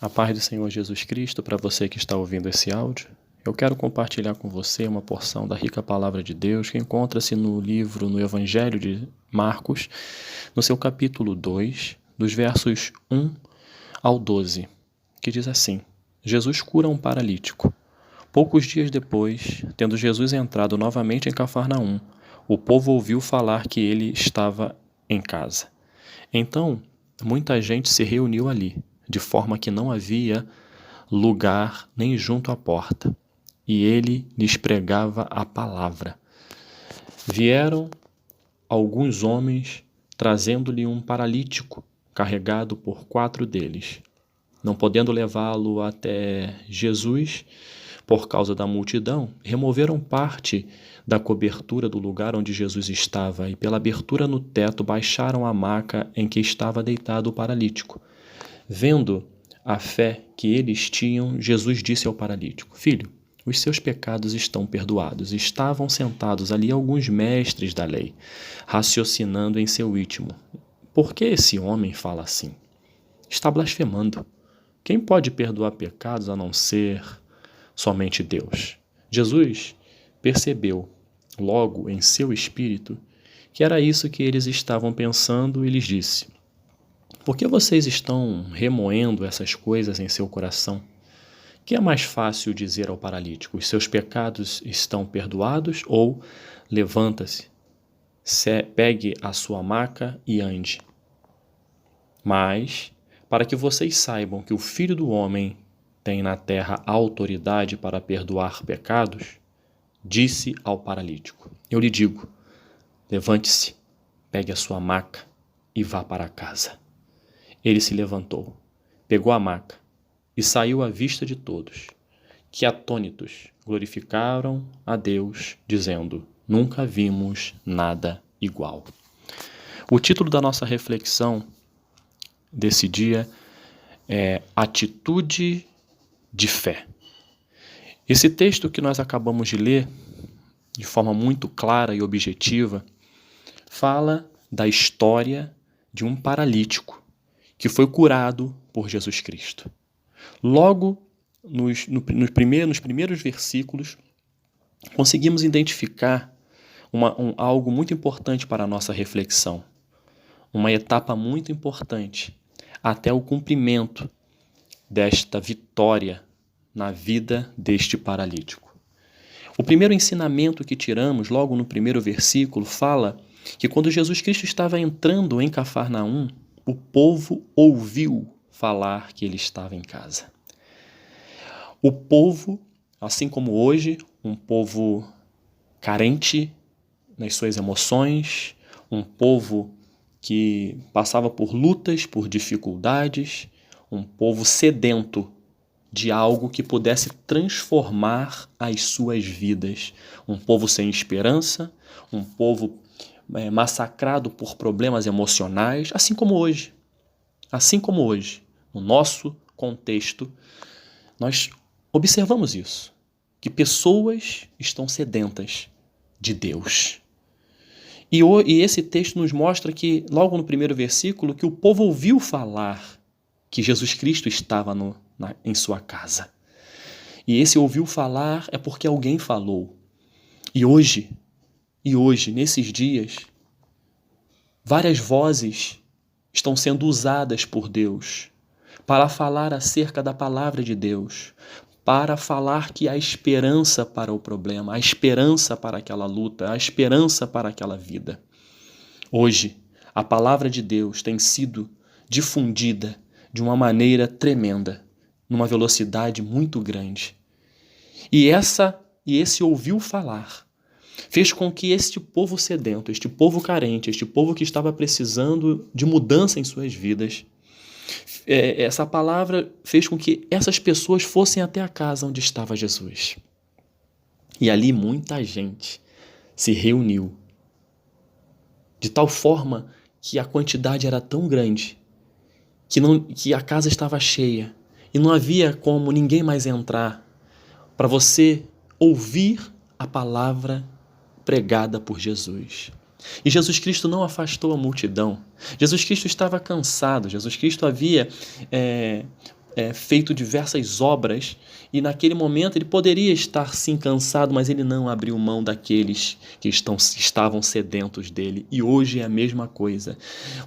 A paz do Senhor Jesus Cristo para você que está ouvindo esse áudio. Eu quero compartilhar com você uma porção da rica palavra de Deus que encontra-se no Evangelho de Marcos, no seu capítulo 2, dos versos 1 ao 12, que diz assim: Jesus cura um paralítico. Poucos dias depois, tendo Jesus entrado novamente em Cafarnaum, o povo ouviu falar que ele estava em casa. Então, muita gente se reuniu ali, de forma que não havia lugar nem junto à porta, e ele lhes pregava a palavra. Vieram alguns homens trazendo-lhe um paralítico, carregado por 4 deles. Não podendo levá-lo até Jesus, por causa da multidão, removeram parte da cobertura do lugar onde Jesus estava e, pela abertura no teto, baixaram a maca em que estava deitado o paralítico. Vendo a fé que eles tinham, Jesus disse ao paralítico: Filho, os seus pecados estão perdoados. Estavam sentados ali alguns mestres da lei, raciocinando em seu íntimo: por que esse homem fala assim? Está blasfemando. Quem pode perdoar pecados a não ser somente Deus? Jesus percebeu logo em seu espírito que era isso que eles estavam pensando e lhes disse: por que vocês estão remoendo essas coisas em seu coração? Que é mais fácil dizer ao paralítico: os seus pecados estão perdoados, ou levanta-se, pegue a sua maca e ande? Mas, para que vocês saibam que o Filho do Homem tem na terra autoridade para perdoar pecados, disse ao paralítico: eu lhe digo, levante-se, pegue a sua maca e vá para casa. Ele se levantou, pegou a maca e saiu à vista de todos, que atônitos glorificaram a Deus, dizendo: nunca vimos nada igual. O título da nossa reflexão desse dia é Atitude de Fé. Esse texto que nós acabamos de ler, de forma muito clara e objetiva, fala da história de um paralítico que foi curado por Jesus Cristo. Logo, nos primeiros versículos, conseguimos identificar algo muito importante para a nossa reflexão, uma etapa muito importante até o cumprimento desta vitória na vida deste paralítico. O primeiro ensinamento que tiramos, logo no primeiro versículo, fala que quando Jesus Cristo estava entrando em Cafarnaum, o povo ouviu falar que ele estava em casa. O povo, assim como hoje, um povo carente nas suas emoções, um povo que passava por lutas, por dificuldades, um povo sedento de algo que pudesse transformar as suas vidas. Um povo sem esperança, um povo massacrado por problemas emocionais, assim como hoje. Assim como hoje, no nosso contexto, nós observamos isso, que pessoas estão sedentas de Deus. E esse texto nos mostra que, logo no primeiro versículo, que o povo ouviu falar que Jesus Cristo estava em sua casa. E esse ouviu falar é porque alguém falou. E hoje, nesses dias, várias vozes estão sendo usadas por Deus para falar acerca da palavra de Deus, para falar que há esperança para o problema, há esperança para aquela luta, há esperança para aquela vida. Hoje, a palavra de Deus tem sido difundida de uma maneira tremenda, numa velocidade muito grande. E esse ouviu falar fez com que este povo sedento, este povo carente, este povo que estava precisando de mudança em suas vidas, essa palavra fez com que essas pessoas fossem até a casa onde estava Jesus. E ali muita gente se reuniu, de tal forma que a quantidade era tão grande que a casa estava cheia e não havia como ninguém mais entrar para você ouvir a palavra pregada por Jesus. E Jesus Cristo não afastou a multidão. Jesus Cristo estava cansado. Jesus Cristo havia feito diversas obras, e naquele momento ele poderia estar sim cansado, mas ele não abriu mão daqueles que estavam sedentos dele. E hoje é a mesma coisa.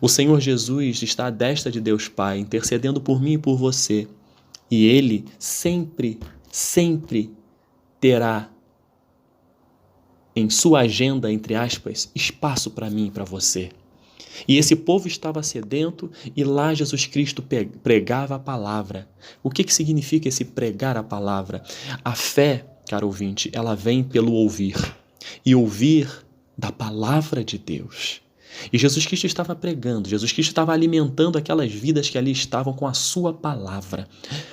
O Senhor Jesus está à destra de Deus Pai, intercedendo por mim e por você. E ele sempre, sempre terá em sua agenda, entre aspas, espaço para mim e para você. E esse povo estava sedento e lá Jesus Cristo pregava a palavra. O que significa esse pregar a palavra? A fé, caro ouvinte, ela vem pelo ouvir. E ouvir da palavra de Deus. E Jesus Cristo estava pregando, Jesus Cristo estava alimentando aquelas vidas que ali estavam com a sua palavra,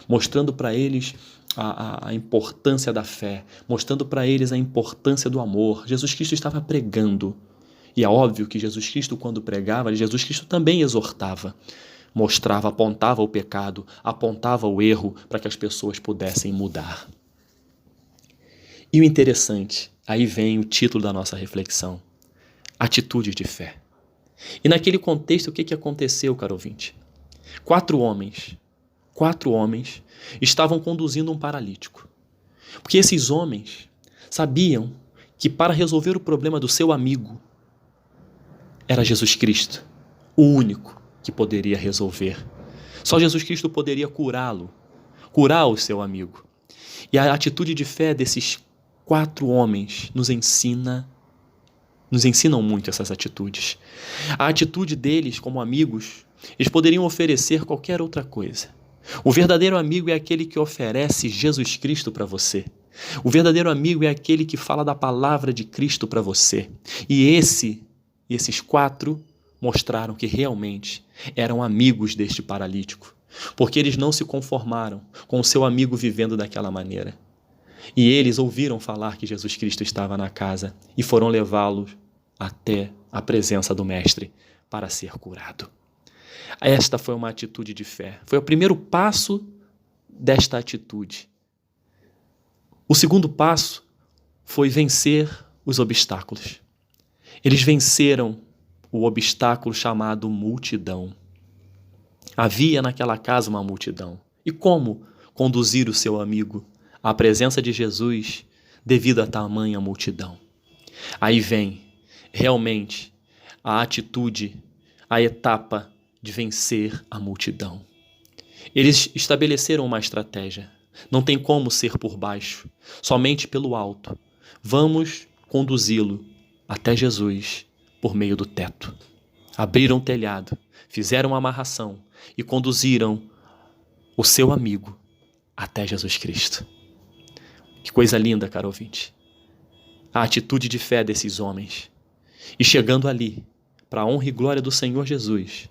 mostrando para eles a importância da fé, mostrando para eles a importância do amor. Jesus Cristo estava pregando. E é óbvio que Jesus Cristo, quando pregava, Jesus Cristo também exortava, mostrava, apontava o pecado, apontava o erro para que as pessoas pudessem mudar. E o interessante, aí vem o título da nossa reflexão, atitude de fé. E naquele contexto, o que aconteceu, caro ouvinte? 4 homens estavam conduzindo um paralítico. Porque esses homens sabiam que para resolver o problema do seu amigo, era Jesus Cristo, o único que poderia resolver. Só Jesus Cristo poderia curá-lo, curar o seu amigo. E a atitude de fé desses 4 homens nos ensinam muito essas atitudes. A atitude deles como amigos, eles poderiam oferecer qualquer outra coisa. O verdadeiro amigo é aquele que oferece Jesus Cristo para você. O verdadeiro amigo é aquele que fala da palavra de Cristo para você. E esses 4 mostraram que realmente eram amigos deste paralítico, porque eles não se conformaram com o seu amigo vivendo daquela maneira. E eles ouviram falar que Jesus Cristo estava na casa e foram levá-lo até a presença do Mestre para ser curado. Esta foi uma atitude de fé. Foi o primeiro passo desta atitude. O segundo passo foi vencer os obstáculos. Eles venceram o obstáculo chamado multidão. Havia naquela casa uma multidão. E como conduzir o seu amigo à presença de Jesus devido a tamanha multidão? Aí vem realmente a atitude, a etapa de vencer a multidão. Eles estabeleceram uma estratégia. Não tem como ser por baixo, somente pelo alto. Vamos conduzi-lo até Jesus por meio do teto. Abriram o telhado, fizeram uma amarração e conduziram o seu amigo até Jesus Cristo. Que coisa linda, caro ouvinte. A atitude de fé desses homens. E chegando ali, para a honra e glória do Senhor Jesus,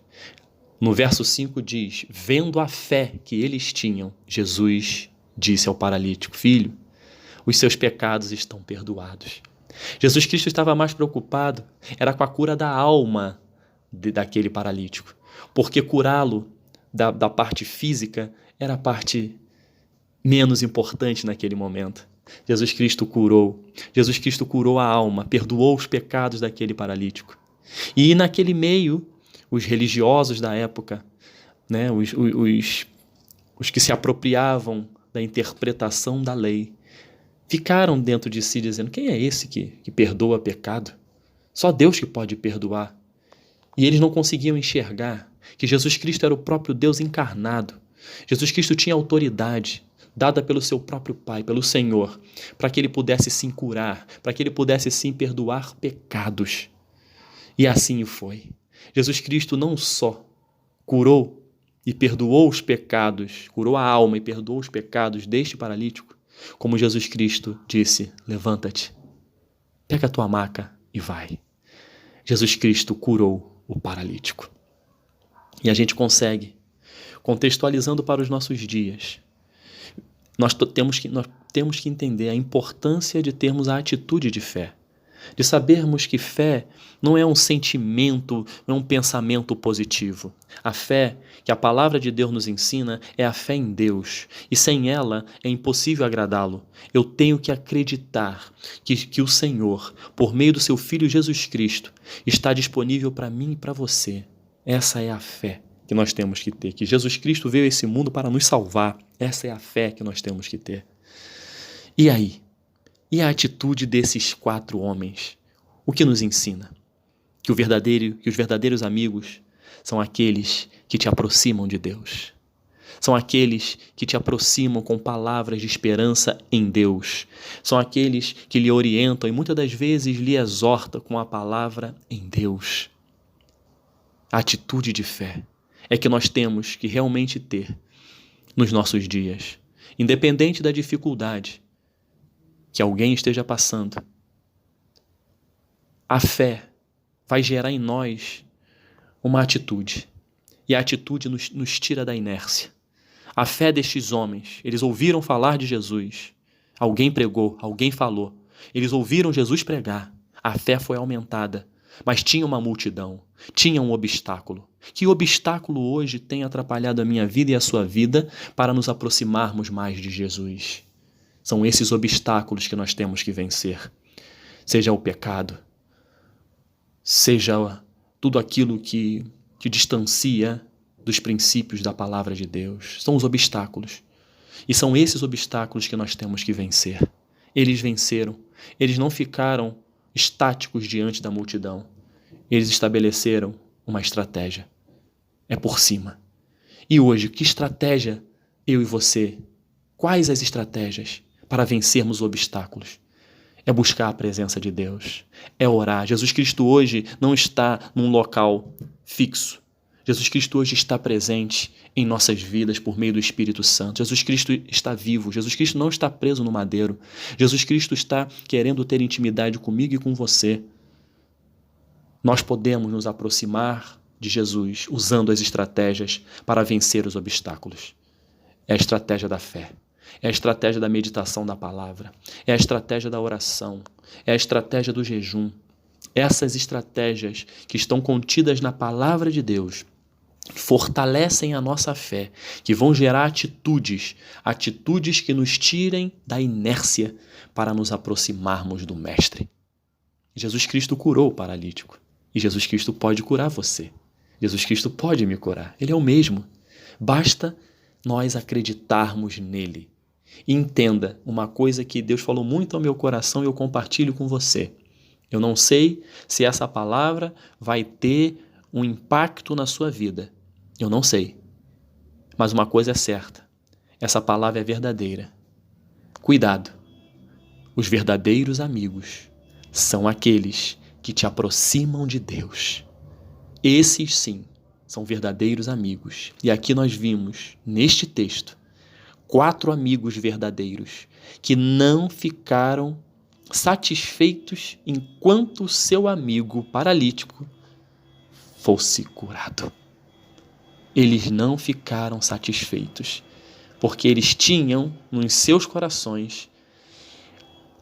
no verso 5 diz, vendo a fé que eles tinham, Jesus disse ao paralítico, filho, os seus pecados estão perdoados. Jesus Cristo estava mais preocupado, era com a cura da alma daquele paralítico, porque curá-lo da parte física era a parte menos importante naquele momento. Jesus Cristo curou a alma, perdoou os pecados daquele paralítico. E naquele meio, os religiosos da época, né, os que se apropriavam da interpretação da lei, ficaram dentro de si dizendo, quem é esse que perdoa pecado? Só Deus que pode perdoar. E eles não conseguiam enxergar que Jesus Cristo era o próprio Deus encarnado. Jesus Cristo tinha autoridade dada pelo seu próprio Pai, pelo Senhor, para que ele pudesse sim curar, para que ele pudesse sim perdoar pecados. E assim foi. Jesus Cristo não só curou e perdoou os pecados, curou a alma e perdoou os pecados deste paralítico, como Jesus Cristo disse, levanta-te, pega a tua maca e vai. Jesus Cristo curou o paralítico. E a gente consegue, contextualizando para os nossos dias, nós temos que entender a importância de termos a atitude de fé, de sabermos que fé não é um sentimento, não é um pensamento positivo. A fé que a palavra de Deus nos ensina é a fé em Deus, e sem ela é impossível agradá-lo. Eu tenho que acreditar que o Senhor, por meio do seu Filho Jesus Cristo, está disponível para mim e para você. Essa é a fé que nós temos que ter, que Jesus Cristo veio a esse mundo para nos salvar. Essa é a fé que nós temos que ter. E aí? E a atitude desses 4 homens? O que nos ensina? Que os verdadeiros amigos são aqueles que te aproximam de Deus. São aqueles que te aproximam com palavras de esperança em Deus. São aqueles que lhe orientam e muitas das vezes lhe exortam com a palavra em Deus. A atitude de fé é que nós temos que realmente ter nos nossos dias, independente da dificuldade que alguém esteja passando. A fé vai gerar em nós uma atitude, e a atitude nos tira da inércia. A fé destes homens, eles ouviram falar de Jesus, alguém pregou, alguém falou, eles ouviram Jesus pregar, a fé foi aumentada, mas tinha uma multidão, tinha um obstáculo. Que obstáculo hoje tem atrapalhado a minha vida e a sua vida para nos aproximarmos mais de Jesus? São esses obstáculos que nós temos que vencer. Seja o pecado, seja tudo aquilo que te distancia dos princípios da palavra de Deus. São os obstáculos. E são esses obstáculos que nós temos que vencer. Eles venceram. Eles não ficaram estáticos diante da multidão. Eles estabeleceram uma estratégia. É por cima. E hoje, que estratégia eu e você? Quais as estratégias para vencermos os obstáculos? É buscar a presença de Deus. É orar. Jesus Cristo hoje não está num local fixo. Jesus Cristo hoje está presente em nossas vidas por meio do Espírito Santo. Jesus Cristo está vivo. Jesus Cristo não está preso no madeiro. Jesus Cristo está querendo ter intimidade comigo e com você. Nós podemos nos aproximar de Jesus usando as estratégias para vencer os obstáculos. É a estratégia da fé. É a estratégia da meditação da palavra. É a estratégia da oração. É a estratégia do jejum. Essas estratégias que estão contidas na palavra de Deus fortalecem a nossa fé, que vão gerar atitudes que nos tirem da inércia para nos aproximarmos do Mestre. Jesus Cristo curou o paralítico e Jesus Cristo pode curar você. Jesus Cristo pode me curar. Ele é o mesmo. Basta nós acreditarmos nele. E entenda uma coisa que Deus falou muito ao meu coração e eu compartilho com você. Eu não sei se essa palavra vai ter um impacto na sua vida. Eu não sei. Mas uma coisa é certa. Essa palavra é verdadeira. Cuidado. Os verdadeiros amigos são aqueles que te aproximam de Deus. Esses sim são verdadeiros amigos. E aqui nós vimos, neste texto, 4 amigos verdadeiros que não ficaram satisfeitos enquanto o seu amigo paralítico fosse curado. Eles não ficaram satisfeitos, porque eles tinham nos seus corações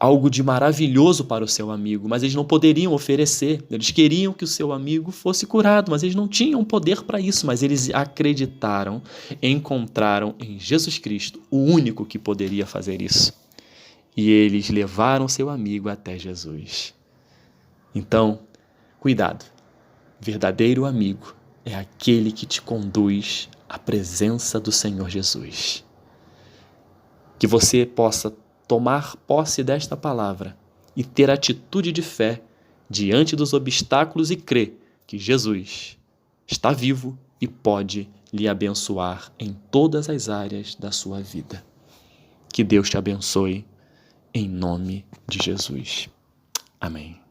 algo de maravilhoso para o seu amigo, mas eles não poderiam oferecer. Eles queriam que o seu amigo fosse curado, mas eles não tinham poder para isso, mas eles acreditaram, encontraram em Jesus Cristo o único que poderia fazer isso. E eles levaram seu amigo até Jesus. Então, cuidado. Verdadeiro amigo é aquele que te conduz à presença do Senhor Jesus. Que você possa tomar posse desta palavra e ter atitude de fé diante dos obstáculos e crer que Jesus está vivo e pode lhe abençoar em todas as áreas da sua vida. Que Deus te abençoe em nome de Jesus. Amém.